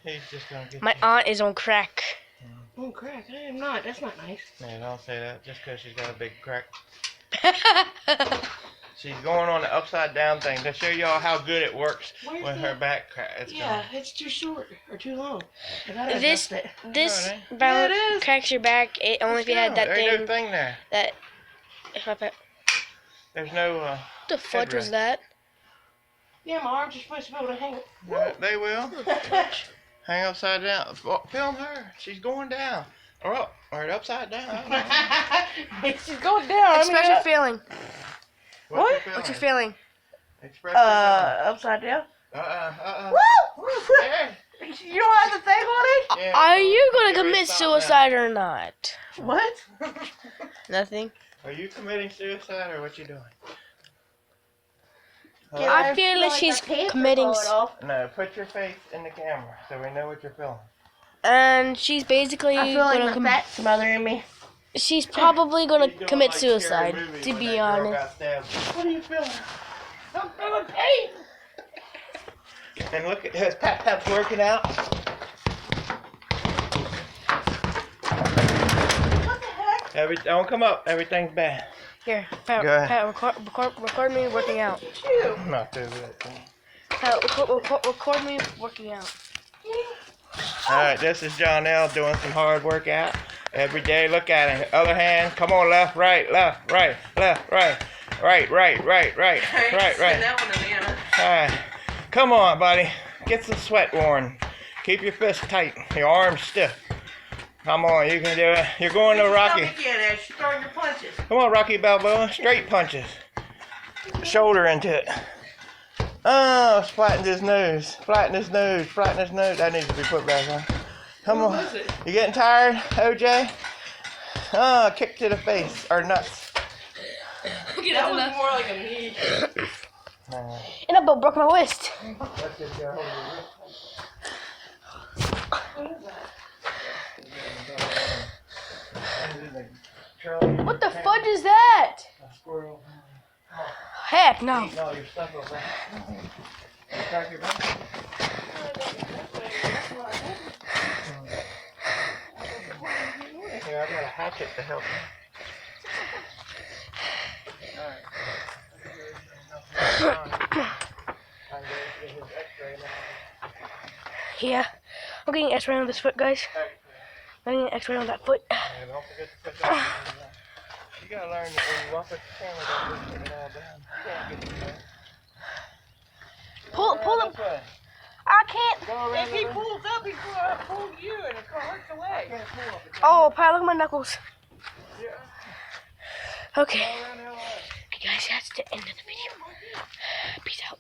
He's just gonna get My you. aunt is on crack. Oh, crack. I am not. That's not nice. Yeah, don't say that just because she's got a big crack. She's going on the upside down thing to show y'all how good it works with her back crack. It's too short or too long. This No, it ain't. balance Yeah, it is. cracks your back. Only if you had that there ain't thing. no thing there. That. There's no. What the fudge was headrest. that? Yeah, my arms are supposed to be able to hang. They will. Hang upside down. Film her. She's going down. Or up. Or upside down. She's going down. Express your feeling. What? What's your feeling? Express your feeling. Upside down. Woo! Yeah. You don't have the thing on it? Yeah, Are you gonna get ready commit to stop now. suicide or not? What? Nothing. Are you committing suicide or what you doing? Yeah, I feel like she's committing. No, put your face in the camera so we know what you're feeling. And she's basically I feel like gonna my fat's smothering me. she's probably gonna She's doing commit like scary suicide, movies to when be that girl honest. got stabbed. What are you feeling? I'm feeling pain. And look at his Pat's working out. What the heck? Don't come up. Everything's bad. Here, Pat, Go ahead. record me working out. You. I'm not doing that. Pat, record me working out. Alright, this is John L. doing some hard workout every day. Look at him. Other hand. Come on, left, right, left, right, left, right. Right. That one, Amanda. Alright. Come on, buddy. Get some sweat worn. Keep your fists tight. Your arms stiff. Come on, you can do it. You're going to Rocky. She's throwing your punches. Come on, Rocky Balboa. Straight punches. Shoulder into it. Oh, flatten his nose. Flatten his nose. Flatten his nose. That needs to be put back on. Come on. You getting tired, OJ? Oh, kick to the face. Or nuts. That was more like a knee. And I about broke my wrist. Let's just go hold your wrist. What the fudge is that? A squirrel. Heck no. Eating all your stuff over there. You crack your back? Here, I got a hatchet to help you. Yeah. I'm getting an X-ray on this foot, guys. I'm getting an X-ray on that foot. Yeah, don't forget to put that. You gotta learn that when you walk with the camera, don't just put it all down. You gotta get it there. Pull This it. way. I can't. Go around If he the way. pulls up, he pulled you and it hurts the leg. Can't pull up. It's Oh, Pat, look at my knuckles. Yeah. Okay. Go around the way. Okay, guys, that's the end of the video. Peace out.